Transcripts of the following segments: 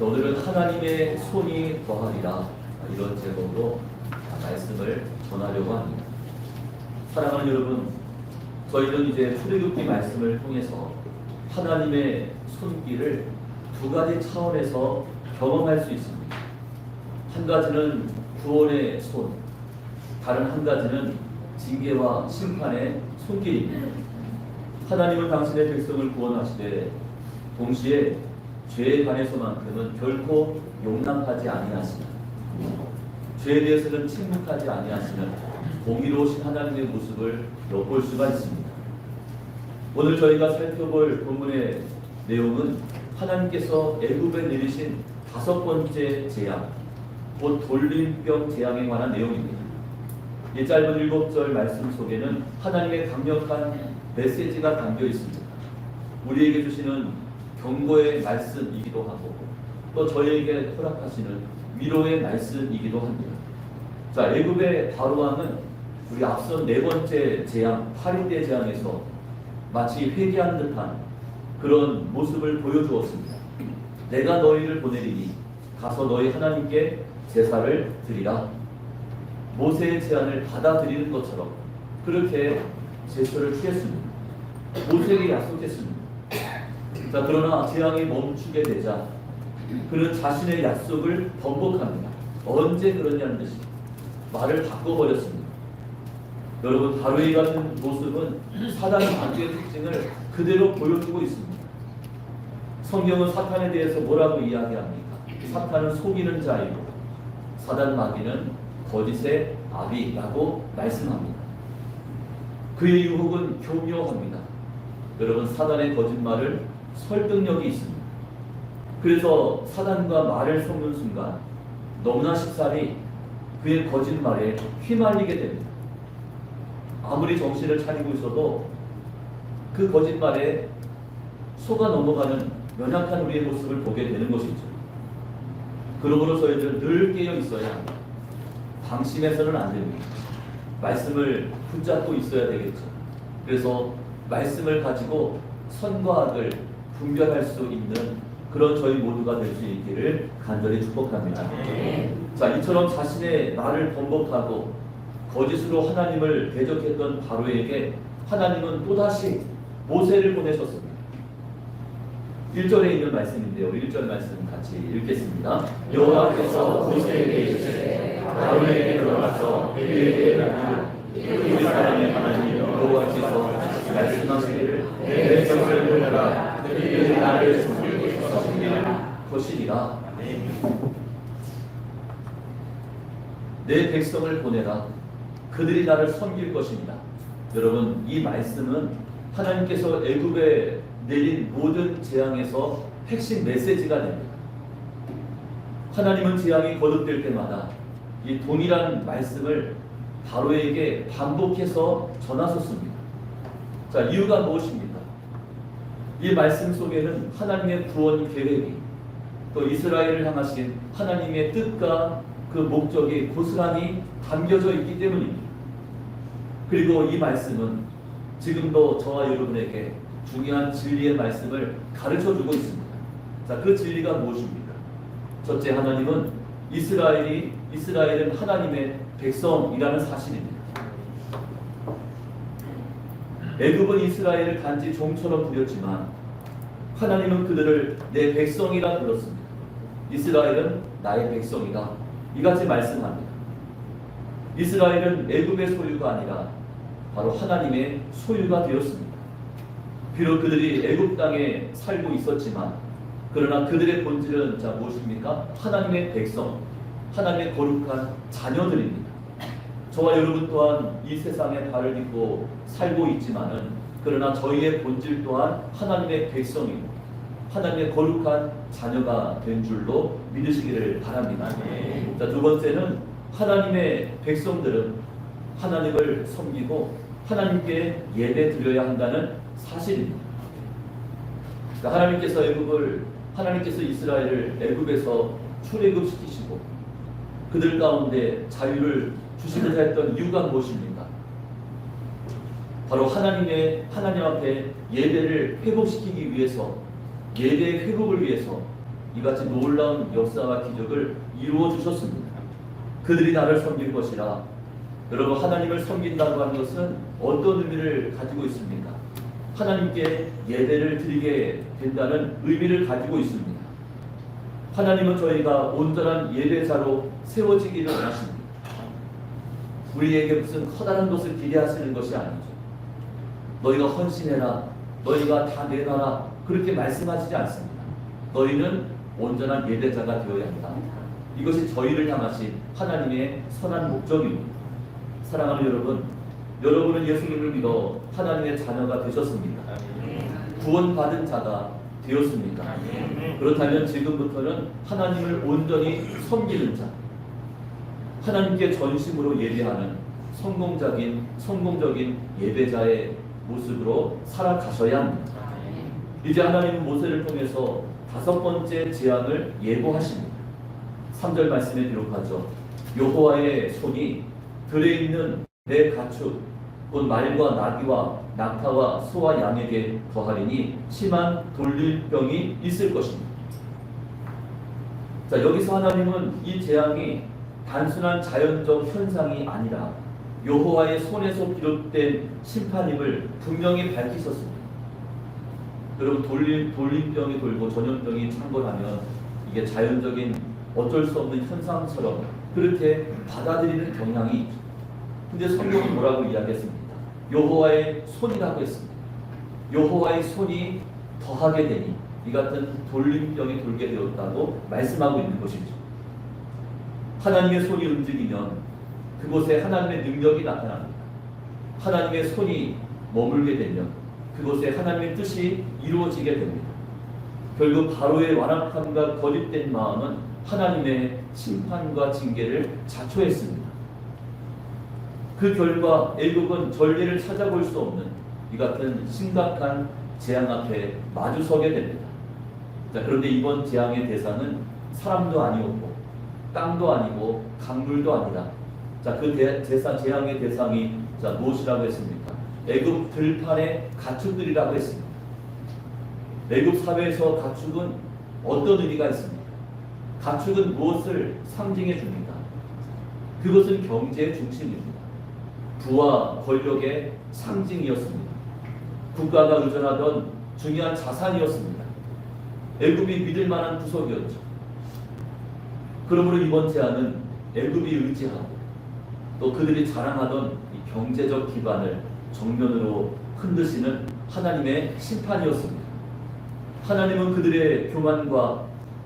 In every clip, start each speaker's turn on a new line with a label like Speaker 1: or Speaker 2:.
Speaker 1: 오늘은 하나님의 손이 더하리라, 이런 제목으로 말씀을 전하려고 합니다. 사랑하는 여러분, 저희는 이제 출애굽기 말씀을 통해서 하나님의 손길을 두 가지 차원에서 경험할 수 있습니다. 한 가지는 구원의 손, 다른 한 가지는 징계와 심판의 손길입니다. 하나님은 당신의 백성을 구원하시되 동시에 죄에 관해서만큼은 결코 용납하지 아니하시는, 죄에 대해서는 침묵하지 아니하시는 공의로우신 하나님의 모습을 엿볼 수가 있습니다. 오늘 저희가 살펴볼 본문의 내용은 하나님께서 애굽에 내리신 5번째 재앙, 곧 돌림병 재앙에 관한 내용입니다. 이 짧은 7절 말씀 속에는 하나님의 강력한 메시지가 담겨 있습니다. 우리에게 주시는 경고의 말씀이기도 하고 또 저희에게 허락하시는 위로의 말씀이기도 합니다. 자, 애굽의 바로왕은 우리 앞선 4번째 재앙, 8인대 재앙에서 마치 회개한 듯한 그런 모습을 보여주었습니다. 내가 너희를 보내리니 가서 너희 하나님께 제사를 드리라. 모세의 제안을 받아들이는 것처럼 그렇게 제초를 취했습니다. 모세에게 약속했습니다. 자, 그러나 재앙이 멈추게 되자 그는 자신의 약속을 번복합니다. 언제 그러냐는 듯이 말을 바꿔버렸습니다. 여러분, 바로의 같은 모습은 사단의 관계의 특징을 그대로 보여주고 있습니다. 성경은 사탄에 대해서 뭐라고 이야기합니까? 사탄은 속이는 자이고 사단 마귀는 거짓의 아비라고 말씀합니다. 그의 유혹은 교묘합니다. 여러분, 사단의 거짓말을 설득력이 있습니다. 그래서 사단과 말을 섞는 순간 너무나 쉽사리 그의 거짓말에 휘말리게 됩니다. 아무리 정신을 차리고 있어도 그 거짓말에 속아 넘어가는 연약한 우리의 모습을 보게 되는 것이죠. 그러므로 저희들은 늘 깨어 있어야 합니다. 방심해서는 안 됩니다. 말씀을 붙잡고 있어야 되겠죠. 그래서 말씀을 가지고 선과 악을 분별할 수 있는 그런 저희 모두가 될 수 있기를 간절히 축복합니다. 자, 이처럼 자신의 말을 번복하고 거짓으로 하나님을 대적했던 바로에게 하나님은 또다시 모세를 보내셨습니다. 1절에 있는 말씀인데요. 1절 말씀 같이 읽겠습니다.
Speaker 2: 여호와께서 모세에게 이르시되 바로에게 들어가서 그에게 이르라. 우리 사람의 하나님
Speaker 1: 여호와께서 말씀하시기를
Speaker 2: 내 백성을 보내라. 그들이 나를 섬기고 있었습니다.
Speaker 1: 것이니라. 내 백성을 보내라. 그들이 나를 섬길 것입니다. 여러분, 이 말씀은 하나님께서 애굽에 내린 모든 재앙에서 핵심 메시지가 됩니다. 하나님은 재앙이 거듭될 때마다 이 동일한 말씀을 바로에게 반복해서 전하셨습니다. 자, 이유가 무엇입니까? 이 말씀 속에는 하나님의 구원 계획이, 또 이스라엘을 향하신 하나님의 뜻과 그 목적이 고스란히 담겨져 있기 때문입니다. 그리고 이 말씀은 지금도 저와 여러분에게 중요한 진리의 말씀을 가르쳐주고 있습니다. 자, 그 진리가 무엇입니까? 첫째, 하나님은 이스라엘은 하나님의 백성이라는 사실입니다. 애굽은 이스라엘을 단지 종처럼 부렸지만 하나님은 그들을 내 백성이라 불렀습니다. 이스라엘은 나의 백성이다, 이같이 말씀합니다. 이스라엘은 애굽의 소유가 아니라 바로 하나님의 소유가 되었습니다. 비록 그들이 애굽 땅에 살고 있었지만 그러나 그들의 본질은 무엇입니까? 하나님의 백성, 하나님의 거룩한 자녀들입니다. 저와 여러분 또한 이 세상에 발을 딛고 살고 있지만은 그러나 저희의 본질 또한 하나님의 백성이고 하나님의 거룩한 자녀가 된 줄로 믿으시기를 바랍니다. 자, 두 번째는 하나님의 백성들은 하나님을 섬기고 하나님께 예배 드려야 한다는 사실입니다. 그러니까 하나님께서 이스라엘을 애굽에서 출애굽시키시고 그들 가운데 자유를 주시고자 했던 이유가 무엇입니까? 바로 하나님 앞에 예배를 회복시키기 위해서, 예배의 회복을 위해서 이같이 놀라운 역사와 기적을 이루어 주셨습니다. 그들이 나를 섬길 것이라. 여러분, 하나님을 섬긴다고 하는 것은 어떤 의미를 가지고 있습니까? 하나님께 예배를 드리게 된다는 의미를 가지고 있습니다. 하나님은 저희가 온전한 예배자로 세워지기를 원하십니다. 우리에게 무슨 커다란 것을 기대하시는 것이 아니죠. 너희가 헌신해라, 너희가 다 내놔라, 그렇게 말씀하시지 않습니다. 너희는 온전한 예배자가 되어야 한다. 이것이 저희를 향하신 하나님의 선한 목적입니다. 사랑하는 여러분, 여러분은 예수님을 믿어 하나님의 자녀가 되셨습니까? 구원받은 자가 되었습니까? 그렇다면 지금부터는 하나님을 온전히 섬기는 자, 하나님께 전심으로 예배하는 성공적인 예배자의 모습으로 살아가셔야 합니다. 이제 하나님은 모세를 통해서 5번째 재앙을 예고하십니다. 3절 말씀에 기록하죠. 여호와의 손이 들에 있는 내 가축 곧 말과 나귀와 낙타와 소와 양에게 더하리니 심한 돌릴병이 있을 것입니다. 자, 여기서 하나님은 이 재앙이 단순한 자연적 현상이 아니라 여호와의 손에서 비롯된 심판임을 분명히 밝히셨습니다. 여러분, 돌림병이 돌고 전염병이 창궐하면 이게 자연적인 어쩔 수 없는 현상처럼 그렇게 받아들이는 경향이 있죠. 근데 성경은 뭐라고 이야기했습니까? 여호와의 손이라고 했습니다. 여호와의 손이 더하게 되니 이 같은 돌림병이 돌게 되었다고 말씀하고 있는 것이죠. 하나님의 손이 움직이면 그곳에 하나님의 능력이 나타납니다. 하나님의 손이 머물게 되면 그곳에 하나님의 뜻이 이루어지게 됩니다. 결국 바로의 완악함과 거짓된 마음은 하나님의 심판과 징계를 자초했습니다. 그 결과 애국은 전례를 찾아볼 수 없는 이 같은 심각한 재앙 앞에 마주서게 됩니다. 자, 그런데 이번 재앙의 대상은 사람도 아니었고 땅도 아니고 강물도 아니다. 자, 그 재앙의 대상이 무엇이라고 했습니까? 애굽 들판의 가축들이라고 했습니다. 애굽 사회에서 가축은 어떤 의미가 있습니까? 가축은 무엇을 상징해 줍니까? 그것은 경제의 중심입니다. 부와 권력의 상징이었습니다. 국가가 의존하던 중요한 자산이었습니다. 애굽이 믿을 만한 부속이었죠. 그러므로 이번 재앙은 애굽이 의지하고 또 그들이 자랑하던 이 경제적 기반을 정면으로 흔드시는 하나님의 심판이었습니다. 하나님은 그들의 교만과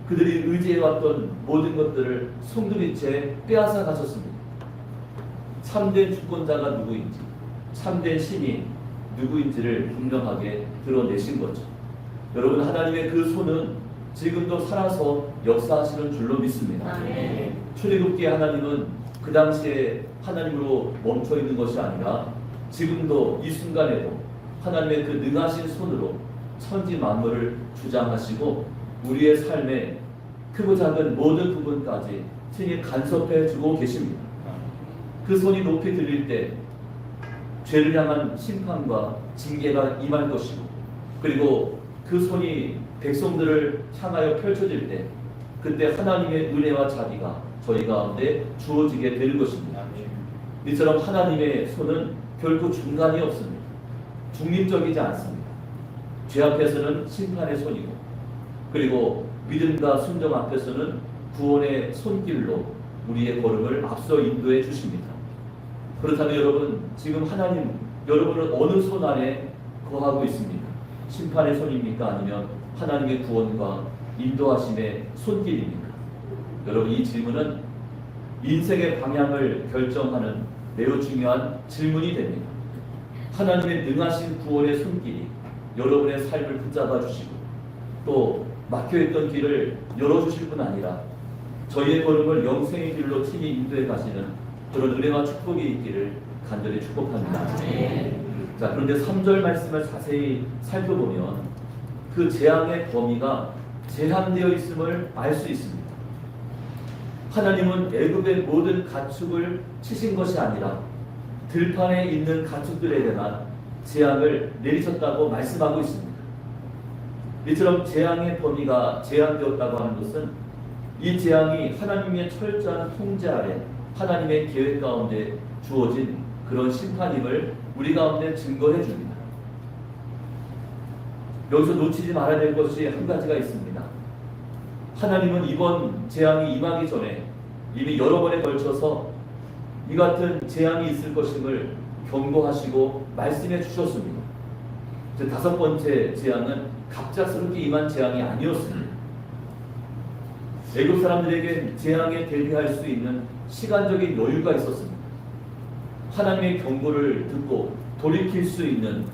Speaker 1: 그들이 의지해왔던 모든 것들을 송두리째 빼앗아 가셨습니다. 참된 주권자가 누구인지, 참된 신이 누구인지를 분명하게 드러내신 거죠. 여러분, 하나님의 그 손은 지금도 살아서 역사하시는 줄로 믿습니다. 출애굽기의 하나님은 그 당시에 하나님으로 멈춰 있는 것이 아니라 지금도 이 순간에도 하나님의 그 능하신 손으로 천지 만물을 주장하시고 우리의 삶에 크고 작은 모든 부분까지 친히 간섭해 주고 계십니다. 그 손이 높이 들릴 때 죄를 향한 심판과 징계가 임할 것이고, 그리고 그 손이 백성들을 향하여 펼쳐질 때 그때 하나님의 은혜와 자비가 저희 가운데 주어지게 되는 것입니다. 이처럼 하나님의 손은 결코 중간이 없습니다. 중립적이지 않습니다. 죄 앞에서는 심판의 손이고, 그리고 믿음과 순종 앞에서는 구원의 손길로 우리의 걸음을 앞서 인도해 주십니다. 그렇다면 여러분, 지금 하나님 여러분은 어느 손 아래 거하고 있습니까? 심판의 손입니까? 아니면 하나님의 구원과 인도하심의 손길입니까? 여러분, 이 질문은 인생의 방향을 결정하는 매우 중요한 질문이 됩니다. 하나님의 능하신 구원의 손길이 여러분의 삶을 붙잡아 주시고 또 막혀있던 길을 열어주실 뿐 아니라 저희의 걸음을 영생의 길로 친히 인도해 가시는 그런 은혜와 축복이 있기를 간절히 축복합니다. 자, 그런데 3절 말씀을 자세히 살펴보면 그 재앙의 범위가 제한되어 있음을 알 수 있습니다. 하나님은 애굽의 모든 가축을 치신 것이 아니라 들판에 있는 가축들에게만 재앙을 내리셨다고 말씀하고 있습니다. 이처럼 재앙의 범위가 제한되었다고 하는 것은 이 재앙이 하나님의 철저한 통제 아래 하나님의 계획 가운데 주어진 그런 심판임을 우리 가운데 증거해 줍니다. 여기서 놓치지 말아야 될 것이 한 가지가 있습니다. 하나님은 이번 재앙이 임하기 전에 이미 여러 번에 걸쳐서 이 같은 재앙이 있을 것임을 경고하시고 말씀해 주셨습니다. 즉 5번째 재앙은 갑작스럽게 임한 재앙이 아니었습니다. 애굽 사람들에게 재앙에 대비할 수 있는 시간적인 여유가 있었습니다. 하나님의 경고를 듣고 돌이킬 수 있는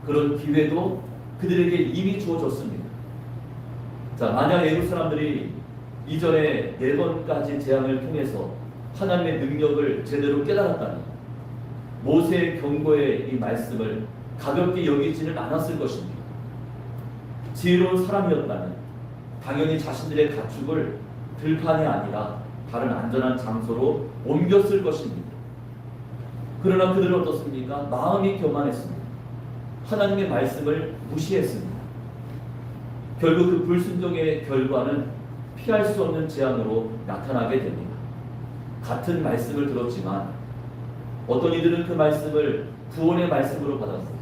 Speaker 1: 그런 기회도 그들에게 이미 주어졌습니다. 자, 만약 애굽 사람들이 이전에 4번까지 재앙을 통해서 하나님의 능력을 제대로 깨달았다면 모세의 경고의 이 말씀을 가볍게 여기지는 않았을 것입니다. 지혜로운 사람이었다면 당연히 자신들의 가축을 들판이 아니라 다른 안전한 장소로 옮겼을 것입니다. 그러나 그들은 어떻습니까? 마음이 교만했습니다. 하나님의 말씀을 무시했습니다. 결국 그 불순종의 결과는 피할 수 없는 재앙으로 나타나게 됩니다. 같은 말씀을 들었지만 어떤 이들은 그 말씀을 구원의 말씀으로 받았고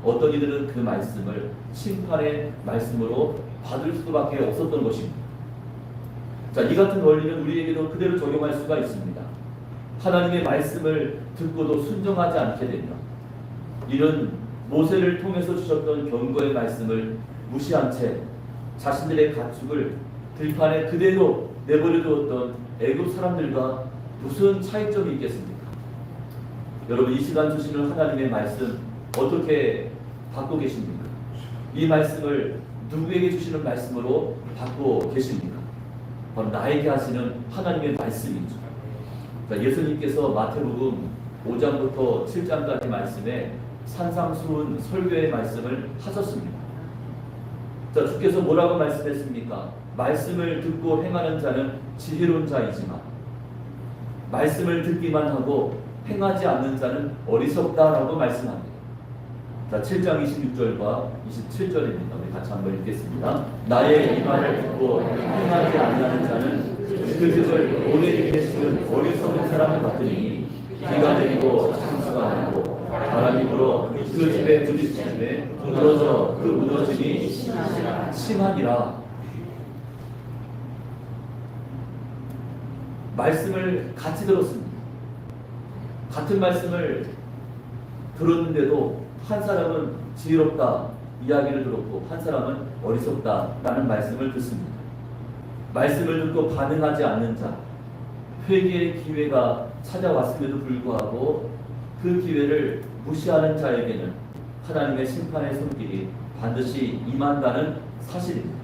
Speaker 1: 어떤 이들은 그 말씀을 심판의 말씀으로 받을 수밖에 없었던 것입니다. 자, 이 같은 원리는 우리에게도 그대로 적용할 수가 있습니다. 하나님의 말씀을 듣고도 순종하지 않게 되면 이런 모세를 통해서 주셨던 경고의 말씀을 무시한 채 자신들의 가축을 들판에 그대로 내버려 두었던 애굽 사람들과 무슨 차이점이 있겠습니까? 여러분, 이 시간 주시는 하나님의 말씀 어떻게 받고 계십니까? 이 말씀을 누구에게 주시는 말씀으로 받고 계십니까? 바로 나에게 하시는 하나님의 말씀이죠. 자, 예수님께서 마태복음 5장부터 7장까지 말씀에 산상수훈 설교의 말씀을 하셨습니다. 자, 주께서 뭐라고 말씀했습니까? 말씀을 듣고 행하는 자는 지혜로운 자이지만 말씀을 듣기만 하고 행하지 않는 자는 어리석다라고 말씀합니다. 자, 7장 26절과 27절입니다. 우리 같이 한번 읽겠습니다. 나의 이 말을 듣고 행하지 않는 자는 그 집을 오래 있게 쓰는 어리석은 사람 같으니 비가 내리고 창수가 나고 바람이 불어 그 집에 부딪히매 무너져 그 무너짐이 심하니라. 말씀을 같이 들었습니다. 같은 말씀을 들었는데도 한 사람은 지혜롭다 이야기를 들었고 한 사람은 어리석다라는 말씀을 듣습니다. 말씀을 듣고 반응하지 않는 자, 회개의 기회가 찾아왔음에도 불구하고 그 기회를 무시하는 자에게는 하나님의 심판의 손길이 반드시 임한다는 사실입니다.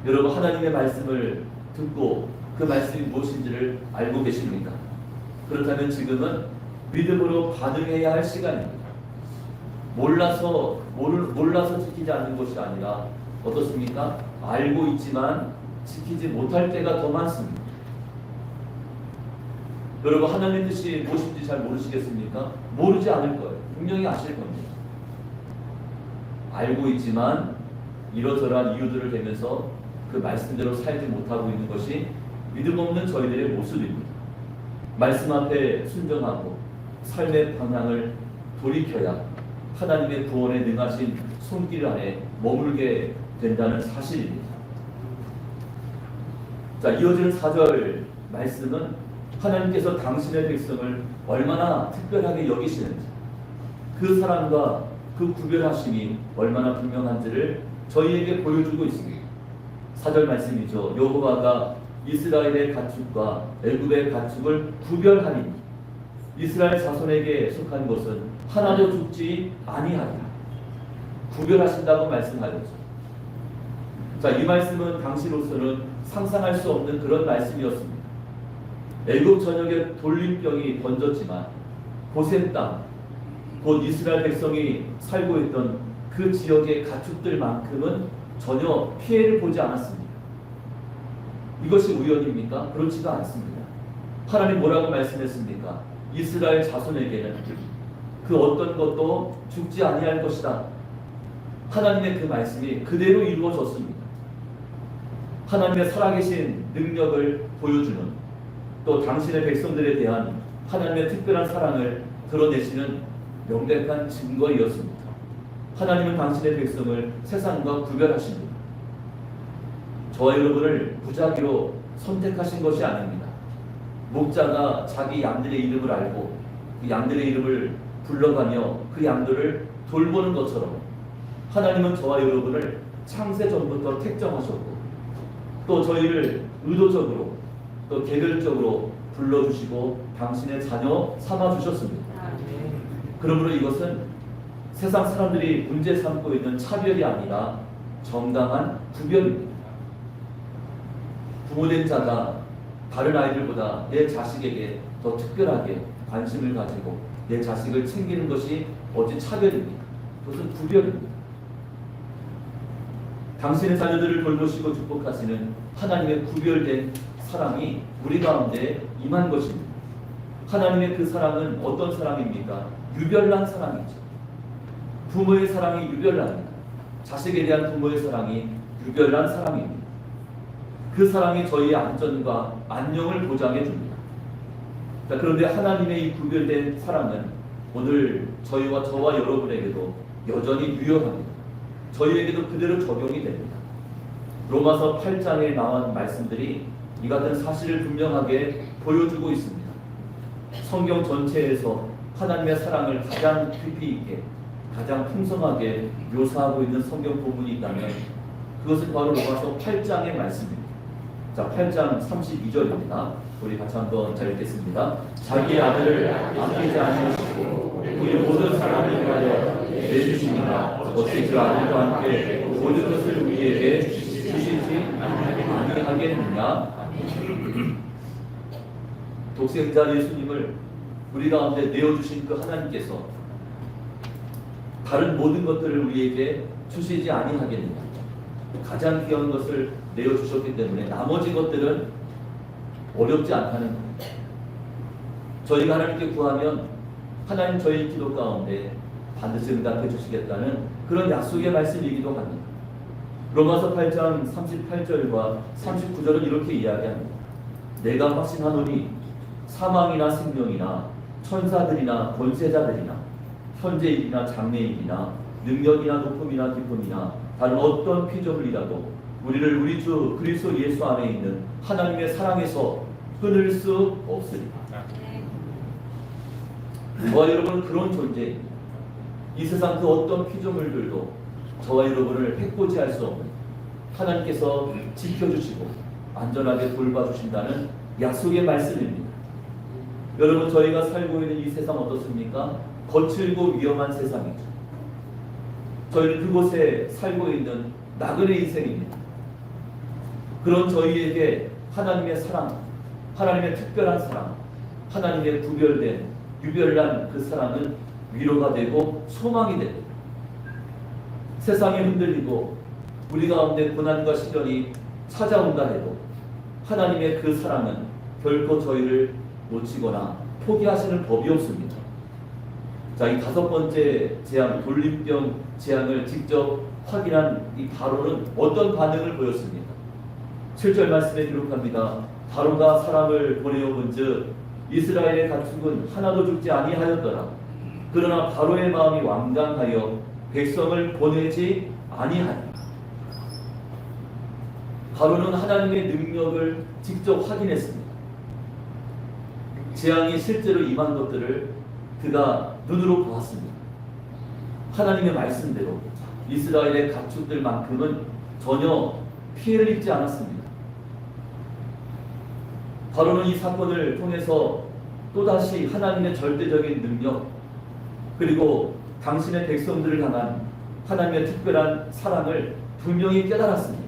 Speaker 1: 여러분, 하나님의 말씀을 듣고 그 말씀이 무엇인지를 알고 계십니까? 그렇다면 지금은 믿음으로 반응해야 할 시간입니다. 몰라서 지키지 않는 것이 아니라 어떻습니까? 알고 있지만 지키지 못할 때가 더 많습니다. 여러분, 하나님의 뜻이 무엇인지 잘 모르시겠습니까? 모르지 않을 거예요. 분명히 아실 겁니다. 알고 있지만 이러저러한 이유들을 대면서 그 말씀대로 살지 못하고 있는 것이 믿음 없는 저희들의 모습입니다. 말씀 앞에 순종하고 삶의 방향을 돌이켜야 하나님의 구원에 능하신 손길 안에 머물게 된다는 사실입니다. 자, 이어지는 4절 말씀은 하나님께서 당신의 백성을 얼마나 특별하게 여기시는지, 그 사랑과 그 구별하심이 얼마나 분명한지를 저희에게 보여주고 있습니다. 4절 말씀이죠. 여호와가 이스라엘의 가축과 애굽의 가축을 구별하니 이스라엘 자손에게 속한 것은 하나도 죽지 아니하리라. 구별하신다고 말씀하였죠. 자, 이 말씀은 당시로서는 상상할 수 없는 그런 말씀이었습니다. 애굽 전역에 돌림병이 번졌지만 고센 땅, 곧 이스라엘 백성이 살고 있던 그 지역의 가축들만큼은 전혀 피해를 보지 않았습니다. 이것이 우연입니까? 그렇지가 않습니다. 하나님 뭐라고 말씀했습니까? 이스라엘 자손에게는 그 어떤 것도 죽지 아니할 것이다. 하나님의 그 말씀이 그대로 이루어졌습니다. 하나님의 살아계신 능력을 보여주는, 또 당신의 백성들에 대한 하나님의 특별한 사랑을 드러내시는 명백한 증거이었습니다. 하나님은 당신의 백성을 세상과 구별하십니다. 저와 여러분을 무작위로 선택하신 것이 아닙니다. 목자가 자기 양들의 이름을 알고 그 양들의 이름을 불러가며 그 양들을 돌보는 것처럼 하나님은 저와 여러분을 창세 전부터 택정하셨고 또 저희를 의도적으로 또 개별적으로 불러주시고 당신의 자녀 삼아주셨습니다. 그러므로 이것은 세상 사람들이 문제 삼고 있는 차별이 아니라 정당한 구별입니다. 부모된 자가 다른 아이들보다 내 자식에게 더 특별하게 관심을 가지고 내 자식을 챙기는 것이 어찌 차별입니까? 그것은 구별입니다. 당신의 자녀들을 돌보시고 축복하시는 하나님의 구별된 사랑이 우리 가운데 임한 것입니다. 하나님의 그 사랑은 어떤 사랑입니까? 유별난 사랑이죠. 부모의 사랑이 유별납니다. 자식에 대한 부모의 사랑이 유별난 사랑입니다. 그 사랑이 저희의 안전과 안녕을 보장해 줍니다. 그런데 하나님의 이 구별된 사랑은 오늘 저와 여러분에게도 여전히 유효합니다. 저희에게도 그대로 적용이 됩니다. 로마서 8장에 나온 말씀들이 이 같은 사실을 분명하게 보여주고 있습니다. 성경 전체에서 하나님의 사랑을 가장 깊이 있게, 가장 풍성하게 묘사하고 있는 성경 부분이 있다면 그것은 바로 로마서 8장의 말씀입니다. 자, 8장 32절입니다. 우리 같이 한번 잘 읽겠습니다. 자기 아들을 아끼지 아니하시고 우리 모든 사람을 위하여 내주시니라 어찌 그 아들과 함께 모든 것을 우리에게 주시지 아니하겠느냐. 독생자 예수님을 우리 가운데 내어주신 그 하나님께서 다른 모든 것들을 우리에게 주시지 아니하겠느냐. 가장 귀한 것을 내어주셨기 때문에 나머지 것들은 어렵지 않다는 겁니다. 저희가 하나님께 구하면 하나님 저희 기도 가운데 반드시 응답해 주시겠다는 그런 약속의 말씀이기도 합니다. 로마서 8장 38절과 39절은 이렇게 이야기합니다. 내가 확신하노니 사망이나 생명이나 천사들이나 권세자들이나 현재일이나 장래일이나 능력이나 높음이나 기쁨이나 다른 어떤 피조물이라도 우리를 우리 주 그리스도 예수 안에 있는 하나님의 사랑에서 끊을 수 없으리라. 저와 여러분은 그런 존재입니다. 이 세상 그 어떤 피조물들도 저와 여러분을 해코지할 수 없는 하나님께서 지켜주시고 안전하게 돌봐주신다는 약속의 말씀입니다. 여러분, 저희가 살고 있는 이 세상 어떻습니까? 거칠고 위험한 세상이죠. 저희는 그곳에 살고 있는 나그네 인생입니다. 그런 저희에게 하나님의 사랑, 하나님의 특별한 사랑, 하나님의 구별된 유별난 그 사랑은 위로가 되고 소망이 됩니다. 세상이 흔들리고 우리 가운데 고난과 시련이 찾아온다 해도 하나님의 그 사랑은 결코 저희를 놓치거나 포기하시는 법이 없습니다. 자, 이 5번째 재앙, 돌림병 재앙을 직접 확인한 이 바로는 어떤 반응을 보였습니까? 7절 말씀에 기록합니다. 바로가 사람을 보내어 본즉 이스라엘의 가축은 하나도 죽지 아니하였더라. 그러나 바로의 마음이 완강하여 백성을 보내지 아니하니라. 바로는 하나님의 능력을 직접 확인했습니다. 재앙이 실제로 임한 것들을 그가 눈으로 보았습니다. 하나님의 말씀대로 이스라엘의 가축들만큼은 전혀 피해를 입지 않았습니다. 바로는 이 사건을 통해서 또다시 하나님의 절대적인 능력, 그리고 당신의 백성들을 향한 하나님의 특별한 사랑을 분명히 깨달았습니다.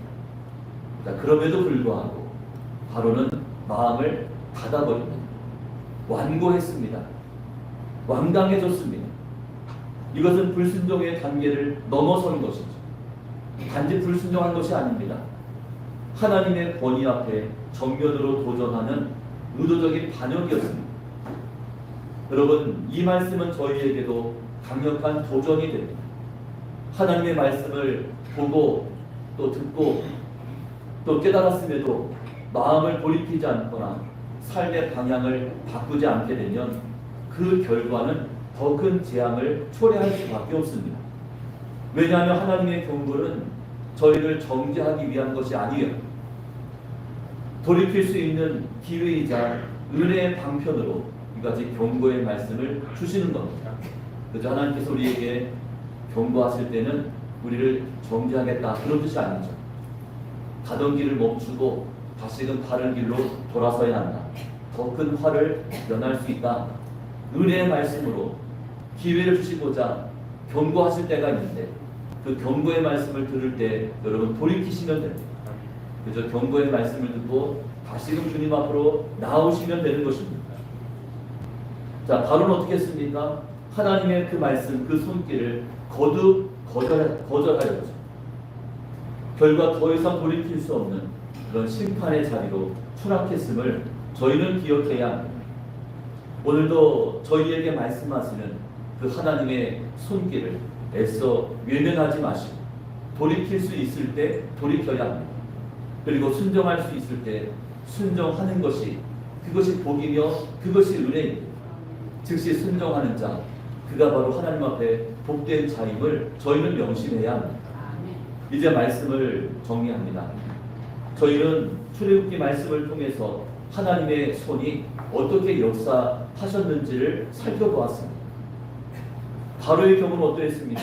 Speaker 1: 그럼에도 불구하고 바로는 마음을 닫아버립니다. 완고했습니다. 완강해졌습니다. 이것은 불순종의 단계를 넘어선 것이죠. 단지 불순종한 것이 아닙니다. 하나님의 권위 앞에 정면으로 도전하는 의도적인 반역이었습니다. 여러분, 이 말씀은 저희에게도 강력한 도전이 됩니다. 하나님의 말씀을 보고 또 듣고 또 깨달았음에도 마음을 돌이키지 않거나 삶의 방향을 바꾸지 않게 되면 그 결과는 더 큰 재앙을 초래할 수밖에 없습니다. 왜냐하면 하나님의 경고는 저희를 정죄하기 위한 것이 아니에요. 돌이킬 수 있는 기회이자 은혜의 방편으로 이같이 경고의 말씀을 주시는 겁니다. 그저 하나님께서 우리에게 경고하실 때는 우리를 정죄하겠다 그런 뜻이 아니죠. 가던 길을 멈추고 다시금 바른 길로 돌아서야 한다. 더 큰 화를 면할 수 있다. 은혜의 말씀으로 기회를 주시고자 경고하실 때가 있는데 그 경고의 말씀을 들을 때 여러분 돌이키시면 됩니다. 그저 경고의 말씀을 듣고 다시금 주님 앞으로 나오시면 되는 것입니다. 자, 바로는 어떻게 했습니까? 하나님의 그 말씀, 그 손길을 거듭 거절하였죠. 결과 더 이상 돌이킬 수 없는 그런 심판의 자리로 추락했음을 저희는 기억해야 합니다. 오늘도 저희에게 말씀하시는 그 하나님의 손길을 애써 외면하지 마시고 돌이킬 수 있을 때 돌이켜야 합니다. 그리고 순종할 수 있을 때 순종하는 것이 그것이 복이며 그것이 은혜입니다. 즉시 순종하는 자, 그가 바로 하나님 앞에 복된 자임을 저희는 명심해야 합니다. 이제 말씀을 정리합니다. 저희는 출애굽기 말씀을 통해서 하나님의 손이 어떻게 역사하셨는지를 살펴보았습니다. 바로의 경우는 어떠했습니까?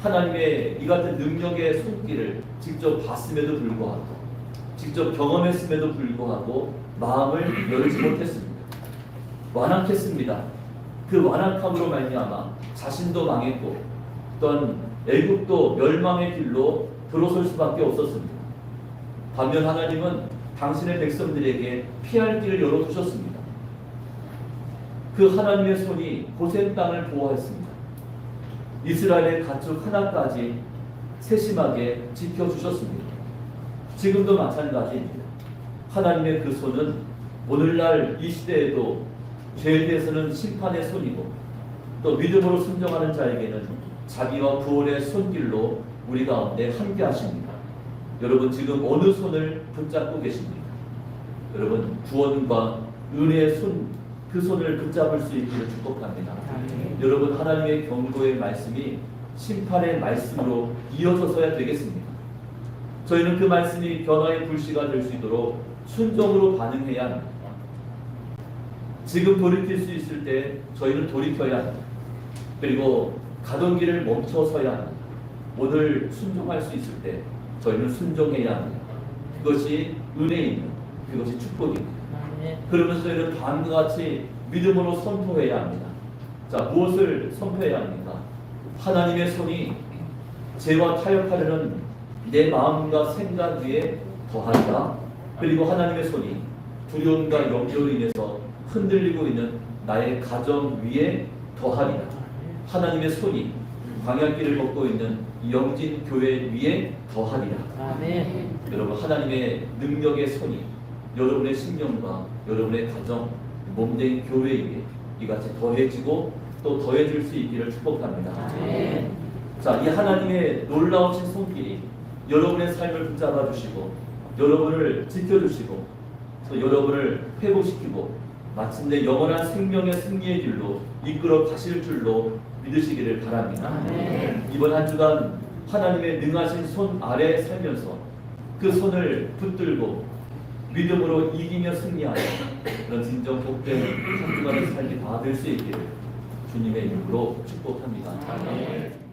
Speaker 1: 하나님의 이 같은 능력의 손길을 직접 봤음에도 불구하고 직접 경험했음에도 불구하고 마음을 열지 못했습니다. 완악했습니다. 그 완악함으로 말미암아 자신도 망했고 또한 애굽도 멸망의 길로 들어설 수밖에 없었습니다. 반면 하나님은 당신의 백성들에게 피할 길을 열어두셨습니다. 그 하나님의 손이 고센 땅을 보호했습니다. 이스라엘의 가축 하나까지 세심하게 지켜주셨습니다. 지금도 마찬가지입니다. 하나님의 그 손은 오늘날 이 시대에도 죄에 대해서는 심판의 손이고 또 믿음으로 순종하는 자에게는 자비와 구원의 손길로 우리 가운데 함께 하십니다. 여러분 지금 어느 손을 붙잡고 계십니까? 여러분 구원과 은혜의 손, 그 손을 붙잡을 수 있기를 축복합니다. 여러분 하나님의 경고의 말씀이 심판의 말씀으로 이어져서야 되겠습니다. 저희는 그 말씀이 변화의 불씨가 될 수 있도록 순종으로 반응해야 합니다. 지금 돌이킬 수 있을 때 저희는 돌이켜야 합니다. 그리고 가던 길을 멈춰서야 합니다. 오늘 순종할 수 있을 때 저희는 순종해야 합니다. 그것이 은혜입니다. 그것이 축복입니다. 그러면서 저희는 다음과 같이 믿음으로 선포해야 합니다. 자, 무엇을 선포해야 합니까? 하나님의 손이 죄와 타협하려는 내 마음과 생각 위에 더한다. 그리고 하나님의 손이 두려움과 염려로 인해서 흔들리고 있는 나의 가정 위에 더하리라. 하나님의 손이 광야길을 걷고 있는 영진 교회 위에 더하리라.
Speaker 3: 아멘.
Speaker 1: 여러분 하나님의 능력의 손이 여러분의 신경과 여러분의 가정, 몸된 교회 위에 이같이 더해지고 또 더해질 수 있기를 축복합니다.
Speaker 3: 아멘.
Speaker 1: 자, 이 하나님의 놀라우신 손길이 여러분의 삶을 붙잡아 주시고 여러분을 지켜주시고 또 여러분을 회복시키고 마침내 영원한 생명의 승리의 길로 이끌어 가실 줄로 믿으시기를 바랍니다.
Speaker 3: 아멘.
Speaker 1: 이번 한 주간 하나님의 능하신 손 아래 살면서 그 손을 붙들고 믿음으로 이기며 승리하는 그런 진정 복된 한 주간의 삶이 다 될 수 있기를 주님의 이름으로 축복합니다.
Speaker 3: 아멘.